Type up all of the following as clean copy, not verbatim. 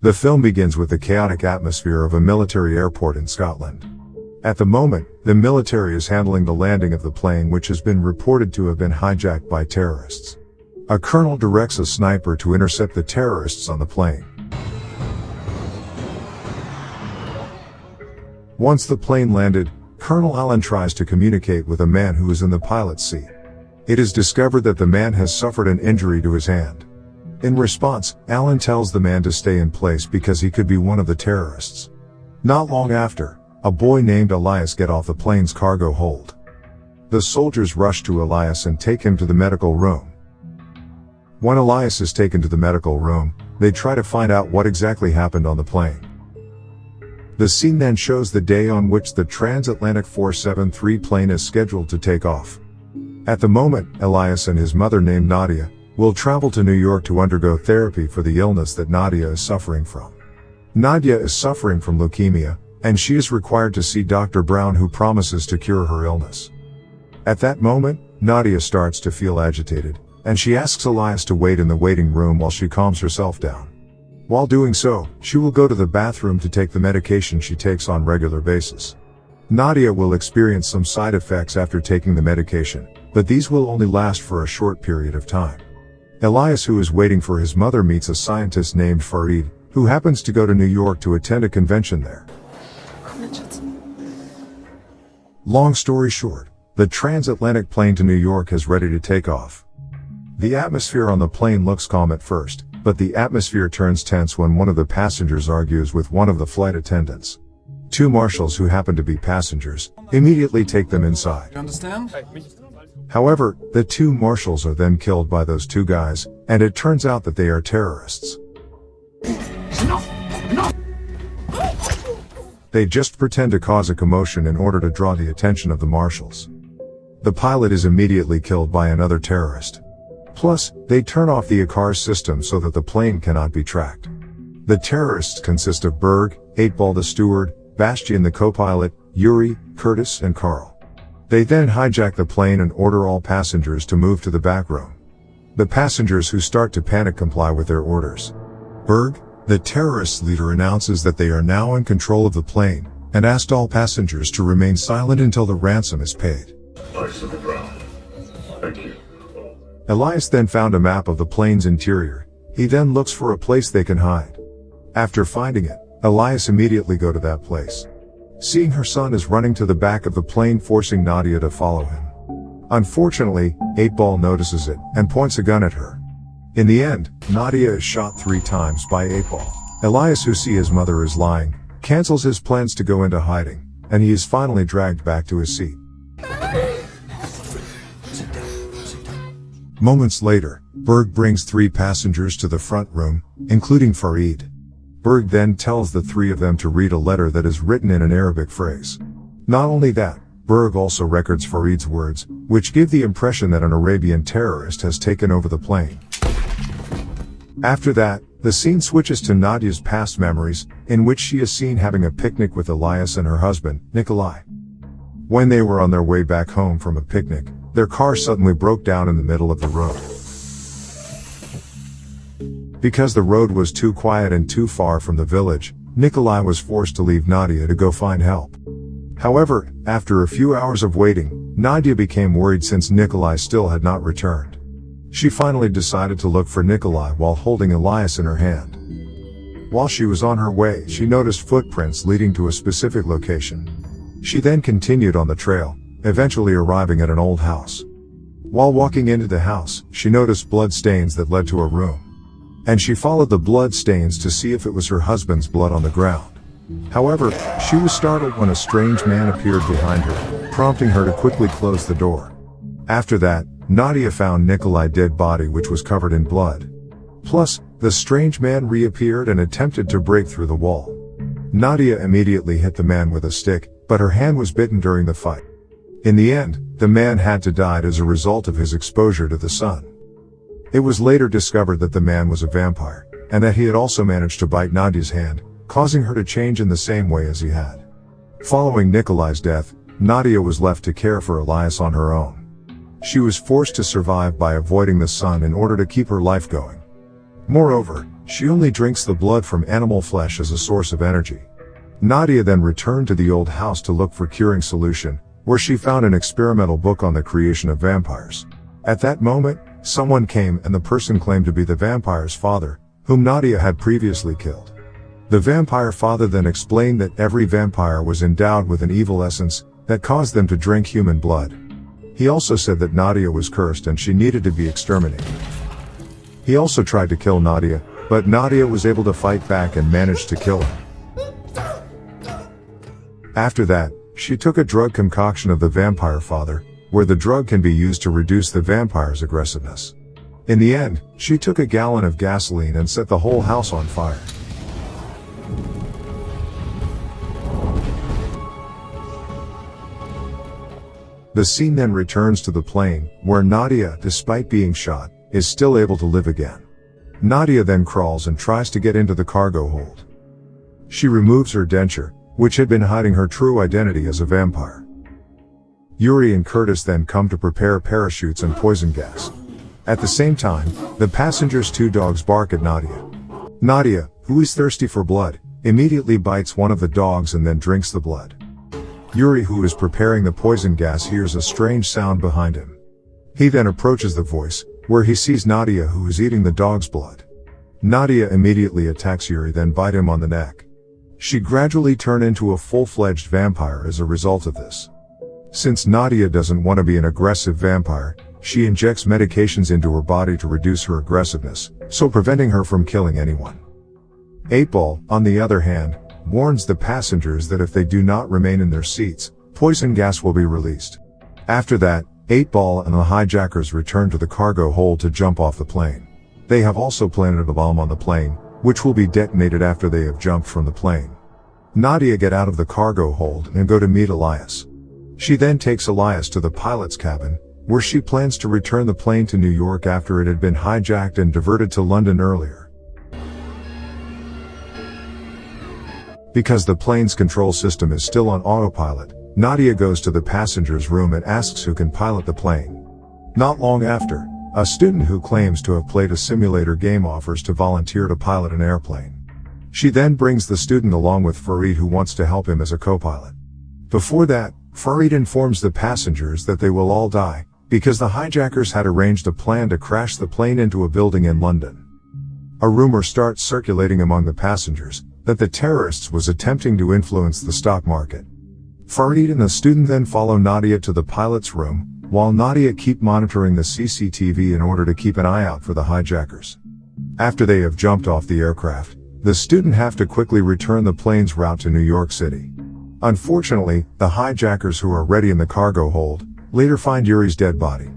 The film begins with the chaotic atmosphere of a military airport in Scotland. At the moment, the military is handling the landing of the plane, which has been reported to have been hijacked by terrorists. A colonel directs a sniper to intercept the terrorists on the plane. Once the plane landed, Colonel Allen tries to communicate with a man who is in the pilot's seat. It is discovered that the man has suffered an injury to his hand. In response, Allen tells the man to stay in place because he could be one of the terrorists. Not long after, a boy named Elias gets off the plane's cargo hold. The soldiers rush to Elias and take him to the medical room. When Elias is taken to the medical room, they try to find out what exactly happened on the plane. The scene then shows the day on which the transatlantic 473 plane is scheduled to take off. At the moment, Elias and his mother named Nadia will travel to New York to undergo therapy for the illness that Nadia is suffering from. Nadia is suffering from leukemia, and she is required to see Dr. Brown, who promises to cure her illness. At that moment, Nadia starts to feel agitated, and she asks Elias to wait in the waiting room while she calms herself down. While doing so, she will go to the bathroom to take the medication she takes on regular basis. Nadia will experience some side effects after taking the medication, but these will only last for a short period of time. Elias, who is waiting for his mother, meets a scientist named Farid, who happens to go to New York to attend a convention there. Long story short, the transatlantic plane to New York is ready to take off. The atmosphere on the plane looks calm at first, but the atmosphere turns tense when one of the passengers argues with one of the flight attendants. Two marshals, who happen to be passengers, immediately take them inside. You understand? However, the two marshals are then killed by those two guys, and it turns out that they are terrorists. They just pretend to cause a commotion in order to draw the attention of the marshals. The pilot is immediately killed by another terrorist. Plus, they turn off the ICAR system so that the plane cannot be tracked. The terrorists consist of Berg, 8-Ball the steward, Bastian the co-pilot, Yuri, Curtis, and Carl. They then hijack the plane and order all passengers to move to the back room. The passengers, who start to panic, comply with their orders. Berg, the terrorist leader, announces that they are now in control of the plane, and asked all passengers to remain silent until the ransom is paid. Ice on the ground. Thank you. Elias then found a map of the plane's interior. He then looks for a place they can hide. After finding it, Elias immediately goes to that place. Seeing her son is running to the back of the plane, forcing Nadia to follow him. Unfortunately, 8-Ball notices it, and points a gun at her. In the end, Nadia is shot 3 times by 8-Ball. Elias, who sees his mother is lying, cancels his plans to go into hiding, and he is finally dragged back to his seat. Moments later, Berg brings 3 passengers to the front room, including Farid. Berg then tells the 3 of them to read a letter that is written in an Arabic phrase. Not only that, Berg also records Farid's words, which give the impression that an Arabian terrorist has taken over the plane. After that, the scene switches to Nadia's past memories, in which she is seen having a picnic with Elias and her husband, Nikolai. When they were on their way back home from a picnic, their car suddenly broke down in the middle of the road. Because the road was too quiet and too far from the village, Nikolai was forced to leave Nadia to go find help. However, after a few hours of waiting, Nadia became worried since Nikolai still had not returned. She finally decided to look for Nikolai while holding Elias in her hand. While she was on her way, she noticed footprints leading to a specific location. She then continued on the trail, eventually arriving at an old house. While walking into the house, she noticed blood stains that led to a room. And she followed the blood stains to see if it was her husband's blood on the ground. However, she was startled when a strange man appeared behind her, prompting her to quickly close the door. After that, Nadia found Nikolai's dead body, which was covered in blood. Plus, the strange man reappeared and attempted to break through the wall. Nadia immediately hit the man with a stick, but her hand was bitten during the fight. In the end, the man had to die as a result of his exposure to the sun. It was later discovered that the man was a vampire, and that he had also managed to bite Nadia's hand, causing her to change in the same way as he had. Following Nikolai's death, Nadia was left to care for Elias on her own. She was forced to survive by avoiding the sun in order to keep her life going. Moreover, She only drinks the blood from animal flesh as a source of energy. Nadia then returned to the old house to look for curing solution, where she found an experimental book on the creation of vampires. At that moment, someone came and the person claimed to be the vampire's father, whom Nadia had previously killed. The vampire father then explained that every vampire was endowed with an evil essence that caused them to drink human blood. He also said that Nadia was cursed and she needed to be exterminated. He also tried to kill Nadia, but Nadia was able to fight back and managed to kill him. After that, she took a drug concoction of the vampire father, where the drug can be used to reduce the vampire's aggressiveness. In the end, she took a gallon of gasoline and set the whole house on fire. The scene then returns to the plane, where Nadia, despite being shot, is still able to live again. Nadia then crawls and tries to get into the cargo hold. She removes her denture, which had been hiding her true identity as a vampire. Yuri and Curtis then come to prepare parachutes and poison gas. At the same time, the passengers' 2 dogs bark at Nadia. Nadia, who is thirsty for blood, immediately bites one of the dogs and then drinks the blood. Yuri, who is preparing the poison gas, hears a strange sound behind him. He then approaches the voice, where he sees Nadia, who is eating the dog's blood. Nadia immediately attacks Yuri, then bites him on the neck. She gradually turns into a full-fledged vampire as a result of this. Since Nadia doesn't want to be an aggressive vampire, she injects medications into her body to reduce her aggressiveness, so preventing her from killing anyone. 8-Ball, on the other hand, warns the passengers that if they do not remain in their seats, poison gas will be released. After that, 8-Ball and the hijackers return to the cargo hold to jump off the plane. They have also planted a bomb on the plane, which will be detonated after they have jumped from the plane. Nadia gets out of the cargo hold and goes to meet Elias. She then takes Elias to the pilot's cabin, where she plans to return the plane to New York after it had been hijacked and diverted to London earlier. Because the plane's control system is still on autopilot, Nadia goes to the passenger's room and asks who can pilot the plane. Not long after, a student who claims to have played a simulator game offers to volunteer to pilot an airplane. She then brings the student along with Farid, who wants to help him as a co-pilot. Before that, Farid informs the passengers that they will all die, because the hijackers had arranged a plan to crash the plane into a building in London. A rumor starts circulating among the passengers that the terrorists was attempting to influence the stock market. Farid and the student then follow Nadia to the pilot's room, while Nadia keeps monitoring the CCTV in order to keep an eye out for the hijackers. After they have jumped off the aircraft, the student have to quickly return the plane's route to New York City. Unfortunately, the hijackers, who are already in the cargo hold, later find Yuri's dead body.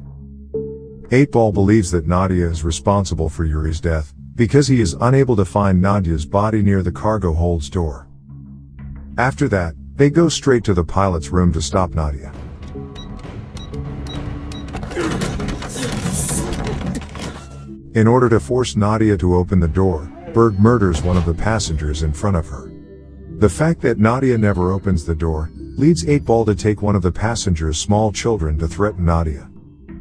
8-Ball believes that Nadia is responsible for Yuri's death, because he is unable to find Nadia's body near the cargo hold's door. After that, they go straight to the pilot's room to stop Nadia. In order to force Nadia to open the door, Berg murders one of the passengers in front of her. The fact that Nadia never opens the door leads 8-Ball to take one of the passengers' small children to threaten Nadia.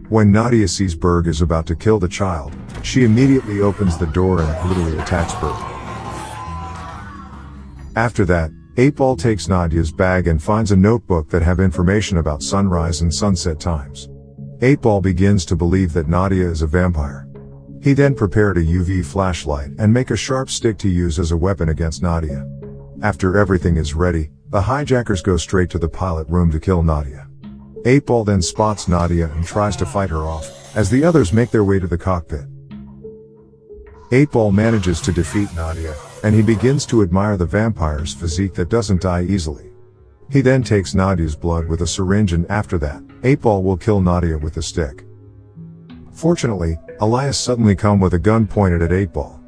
When Nadia sees Berg is about to kill the child, she immediately opens the door and brutally attacks Berg. After that, 8-Ball takes Nadia's bag and finds a notebook that have information about sunrise and sunset times. 8-Ball begins to believe that Nadia is a vampire. He then prepared a UV flashlight and make a sharp stick to use as a weapon against Nadia. After everything is ready, the hijackers go straight to the pilot room to kill Nadia. 8-Ball then spots Nadia and tries to fight her off, as the others make their way to the cockpit. 8-Ball manages to defeat Nadia, and he begins to admire the vampire's physique that doesn't die easily. He then takes Nadia's blood with a syringe, and after that, 8-Ball will kill Nadia with a stick. Fortunately, Elias suddenly comes with a gun pointed at 8-Ball.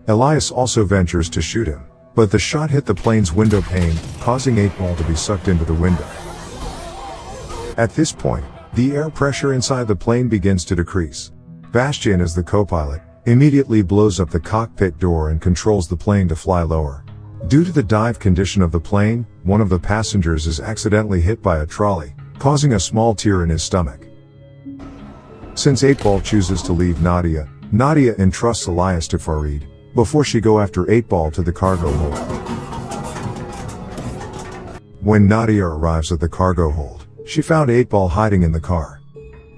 Elias also ventures to shoot him, but the shot hit the plane's window pane, causing 8-Ball to be sucked into the window. At this point, the air pressure inside the plane begins to decrease. Bastian, as the co-pilot, immediately blows up the cockpit door and controls the plane to fly lower. Due to the dive condition of the plane, one of the passengers is accidentally hit by a trolley, causing a small tear in his stomach. Since 8-Ball chooses to leave Nadia, Nadia entrusts Elias to Farid, before she go after 8-Ball to the cargo hold. When Nadia arrives at the cargo hold, she found 8-Ball hiding in the car.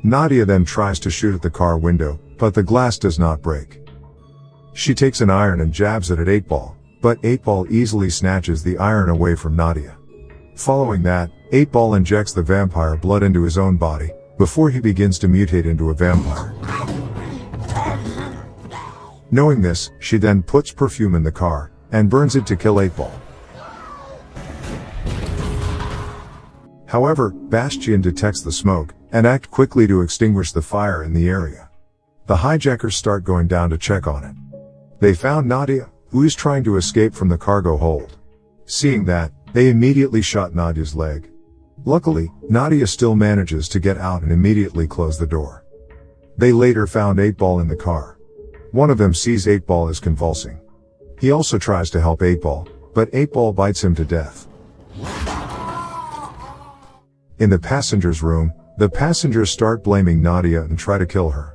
Nadia then tries to shoot at the car window, but the glass does not break. She takes an iron and jabs it at 8-Ball, but 8-Ball easily snatches the iron away from Nadia. Following that, 8-Ball injects the vampire blood into his own body, before he begins to mutate into a vampire. Knowing this, she then puts perfume in the car, and burns it to kill 8-Ball. However, Bastian detects the smoke, and acts quickly to extinguish the fire in the area. The hijackers start going down to check on it. They found Nadia, who is trying to escape from the cargo hold. Seeing that, they immediately shot Nadia's leg. Luckily, Nadia still manages to get out and immediately close the door. They later found 8-Ball in the car. One of them sees 8-Ball is convulsing. He also tries to help 8-Ball, but 8-Ball bites him to death. In the passengers' room, the passengers start blaming Nadia and try to kill her.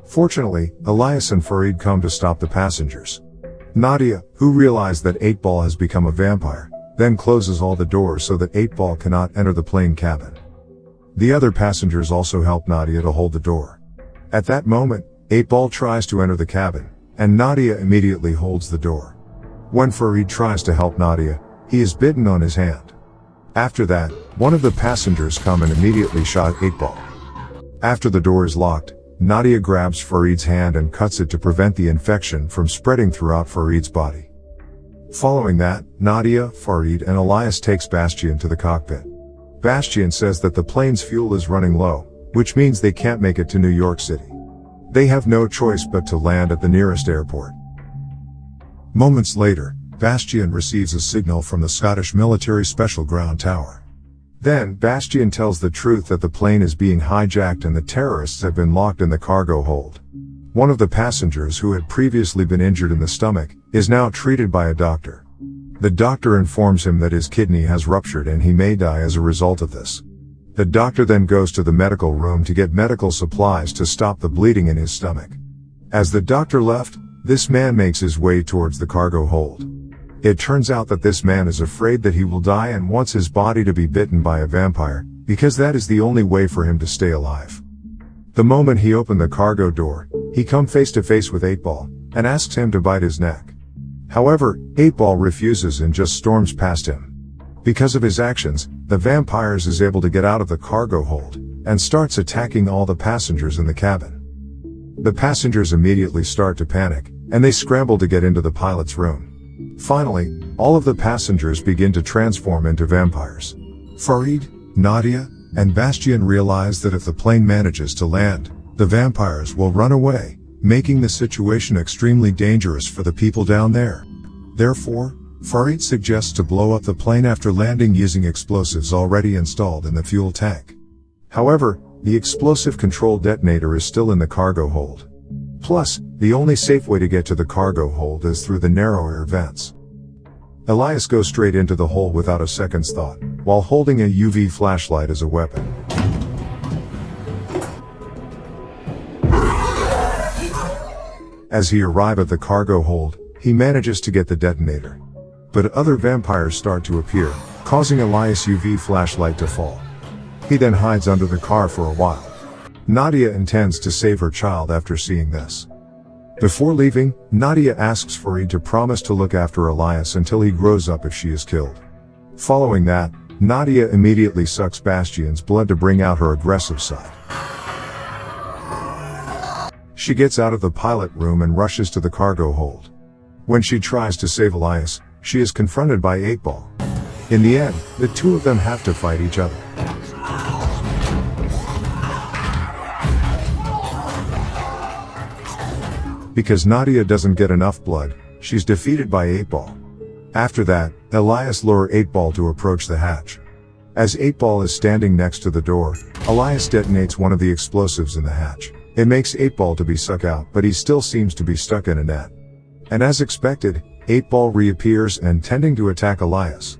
Fortunately, Elias and Farid come to stop the passengers. Nadia, who realized that 8-Ball has become a vampire, then closes all the doors so that 8-Ball cannot enter the plane cabin. The other passengers also help Nadia to hold the door. At that moment, 8-Ball tries to enter the cabin, and Nadia immediately holds the door. When Farid tries to help Nadia, he is bitten on his hand. After that, one of the passengers come and immediately shot 8-Ball. After the door is locked, Nadia grabs Farid's hand and cuts it to prevent the infection from spreading throughout Farid's body. Following that, Nadia, Farid and Elias takes Bastian to the cockpit. Bastian says that the plane's fuel is running low, which means they can't make it to New York City. They have no choice but to land at the nearest airport. Moments later, Bastian receives a signal from the Scottish Military Special Ground Tower. Then, Bastian tells the truth that the plane is being hijacked and the terrorists have been locked in the cargo hold. One of the passengers who had previously been injured in the stomach, is now treated by a doctor. The doctor informs him that his kidney has ruptured and he may die as a result of this. The doctor then goes to the medical room to get medical supplies to stop the bleeding in his stomach. As the doctor left, this man makes his way towards the cargo hold. It turns out that this man is afraid that he will die and wants his body to be bitten by a vampire, because that is the only way for him to stay alive. The moment he opened the cargo door, he comes face to face with 8-Ball, and asks him to bite his neck. However, 8-Ball refuses and just storms past him. Because of his actions, the vampires is able to get out of the cargo hold, and starts attacking all the passengers in the cabin. The passengers immediately start to panic, and they scramble to get into the pilot's room. Finally, all of the passengers begin to transform into vampires. Farid, Nadia, and Bastian realize that if the plane manages to land, the vampires will run away, making the situation extremely dangerous for the people down there. Therefore, Farid suggests to blow up the plane after landing using explosives already installed in the fuel tank. However, the explosive control detonator is still in the cargo hold. Plus, the only safe way to get to the cargo hold is through the narrow air vents. Elias goes straight into the hole without a second's thought, while holding a UV flashlight as a weapon. As he arrives at the cargo hold, he manages to get the detonator. But other vampires start to appear, causing Elias' UV flashlight to fall. He then hides under the car for a while. Nadia intends to save her child after seeing this. Before leaving, Nadia asks Farid to promise to look after Elias until he grows up if she is killed. Following that, Nadia immediately sucks Bastian's blood to bring out her aggressive side. She gets out of the pilot room and rushes to the cargo hold. When she tries to save Elias, she is confronted by 8-Ball. In the end, the two of them have to fight each other. Because Nadia doesn't get enough blood, she's defeated by 8-Ball. After that, Elias lures 8-Ball to approach the hatch. As 8-Ball is standing next to the door, Elias detonates one of the explosives in the hatch. It makes 8-Ball to be sucked out, but he still seems to be stuck in a net. And as expected, 8-Ball reappears and intending to attack Elias.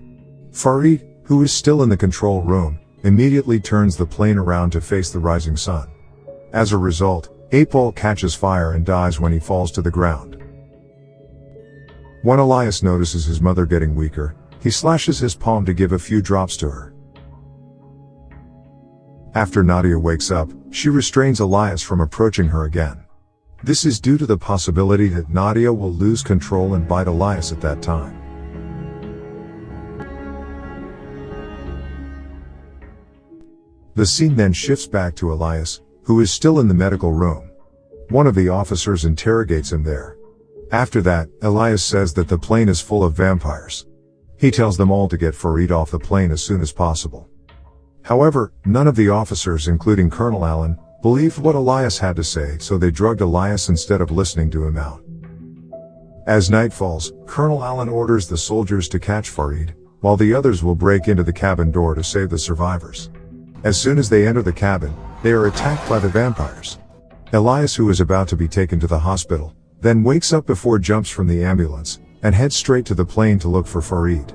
Farid, who is still in the control room, immediately turns the plane around to face the rising sun. As a result, 8-Ball catches fire and dies when he falls to the ground. When Elias notices his mother getting weaker, he slashes his palm to give a few drops to her. After Nadia wakes up, she restrains Elias from approaching her again. This is due to the possibility that Nadia will lose control and bite Elias at that time. The scene then shifts back to Elias, who is still in the medical room. One of the officers interrogates him there. After that, Elias says that the plane is full of vampires. He tells them all to get Farid off the plane as soon as possible. However, none of the officers, including Colonel Allen, believed what Elias had to say, so they drugged Elias instead of listening to him out. As night falls, Colonel Allen orders the soldiers to catch Farid, while the others will break into the cabin door to save the survivors. As soon as they enter the cabin, they are attacked by the vampires. Elias, who is about to be taken to the hospital, then wakes up before jumps from the ambulance, and heads straight to the plane to look for Farid.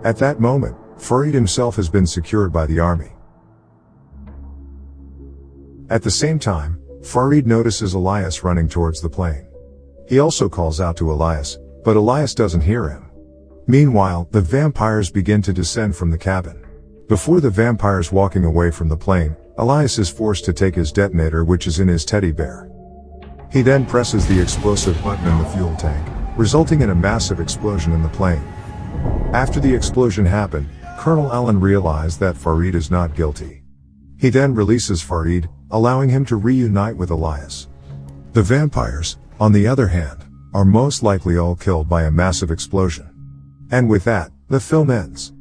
At that moment, Farid himself has been secured by the army. At the same time, Farid notices Elias running towards the plane. He also calls out to Elias, but Elias doesn't hear him. Meanwhile, the vampires begin to descend from the cabin. Before the vampires walking away from the plane, Elias is forced to take his detonator, which is in his teddy bear. He then presses the explosive button in the fuel tank, resulting in a massive explosion in the plane. After the explosion happened, Colonel Allen realized that Farid is not guilty. He then releases Farid, allowing him to reunite with Elias. The vampires, on the other hand, are most likely all killed by a massive explosion. And with that, the film ends.